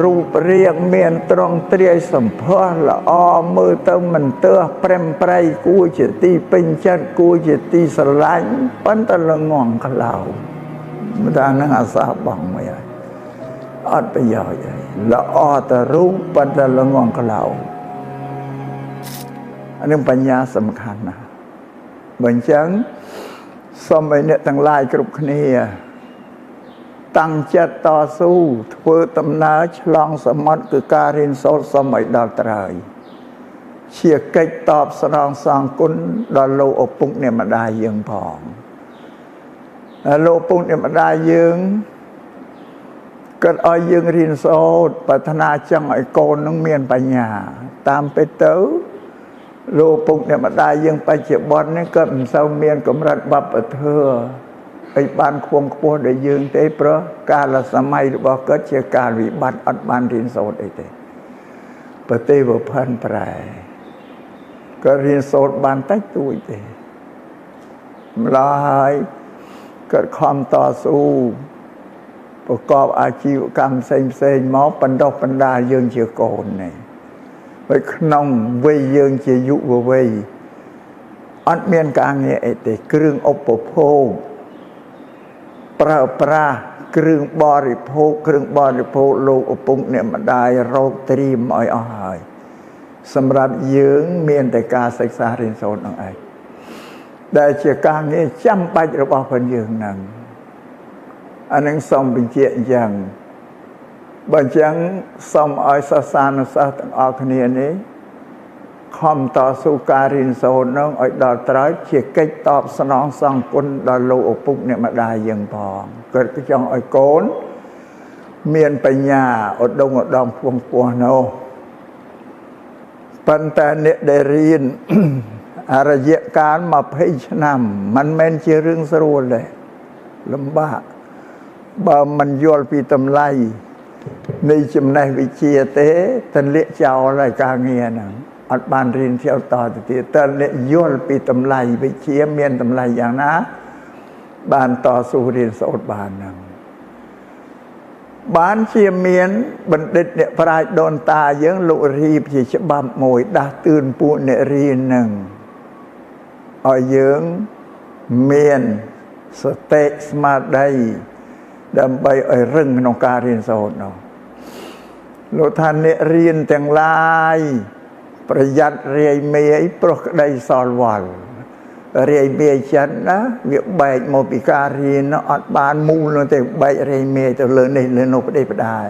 រូបរាងមានត្រង់ទ្រាយសម្ផស្សល្អមើលទៅមិនទើសព្រែមប្រៃគួរជាទីពេញចិត្តគួរជាទីស្រឡាញ់ប៉ុន្តែល្ងងក្លោមិនថានឹងអាសាបងមួយហើយអត់ប្រយោជន៍ហើយល្អតែរូបប៉ុន្តែល្ងងក្លោអានេះបញ្ញាសំខាន់ណាស់បើអញ្ចឹងសូមឲ្យអ្នកទាំងឡាយគ្រប់គ្នាតាំងចិត្តតស៊ូធ្វើដំណើរឆ្លងសមុទ្រគឺការរៀនសូត្រសូមឲ្យដល់ត្រើយជាកិច្ចតបស្នងសងគុណដល់លោកឪពុកអ្នកម្ដាយយើងផងលោកឪពុកអ្នកម្ដាយយើងក៏ឲ្យយើងរៀនសូត្រប្រាថ្នាចង់ឲ្យកូននឹងមានបញ្ញាតាមពិតទៅលោកឪពុកអ្នកម្ដាយយើងបច្ចុប្បន្ននេះក៏មិនសូវមានកម្រិតវប្បធម៌ឲ្យបានខ្ពង់ខ្ពស់ដូចយើងទេព្រោះកាលសម័យរបស់គាត់ជាកាលវិបត្តិអត់បានរៀនសូត្រអីទេប្រទេសវផាន់ប្រែក៏រៀនសូត្របានតិចតួចទេម្ល៉េះហើយគាត់ខំតស៊ូប្រកបអាជីវកម្មផ្សេងមកបណ្ដុះបណ្ដាលយើងជាកូននេះហើយក្នុងវ័យយើងជាយុវវ័យអត់មានការងារអីទេគ្រឿងឧបភោគប្រើប្រាស់គ្រឿងបរិភោគលោកឪពុកអ្នកម្ដាយរកត្រៀមឲ្យអស់ហើយសម្រាប់យើងមានតែការសិក្សារៀនសូត្រនឹងឯងដែលជាការងារចាំបាច់របស់ផងយើងហ្នឹងអានឹងសូមបញ្ជាក់អញ្ចឹងបើអញ្ចឹងសូមឲ្យសិស្សានុសិស្សទាំងអស់គ្នានេះខំតស៊ូការរៀនសូត្រនឹងឲ្យដល់ត្រើយជាកិច្ចតបស្នងសងគុណដល់លោកឪពុកអ្នកម្ដាយយើងផងគាត់ក៏ចង់ឲ្យកូនមានបញ្ញាឧត្តមឧត្តមខ្ពង់ខ្ពស់នោះប៉ុន្តែអ្នកដែលរៀនអរយៈកាល20ឆ្នាំមិនមែនជារឿងស្រួលទេលំបាកបើមិនយល់ពីតម្លៃនៃចំណេះវិជ្ជាទេទន្លាក់ចោលហើយការងារហ្នឹងអត់បានរៀនធៀវតទៅទៀតតើអ្នកយល់ពីតម្លៃវិជ្ជាមានតម្លៃយ៉ាងណាបានតស៊ូរៀនសូត្របានហ្នឹងបានជាមានបណ្ឌិតអ្នកប្រាជ្ញដូនតាយើងលោករៀបជាច្បាប់មួយដាស់តឿនពួកអ្នករៀនហ្នឹងឲ្យយើងមានសតិស្មារតីដើម្បីឲ្យរឹងក្នុងការរៀនសូត្រនោះលោកថាអ្នករៀនទាំងឡាយប្រយ័ត្នរាយមេយព្រោះក្តីសល់វល់រាយមេយចិនណាវាបែកមកពីការរៀននោះអត់បានមូលនោះទេបែករាយមេយទៅលើនេះលើនោះផ្ដេសផ្ដាស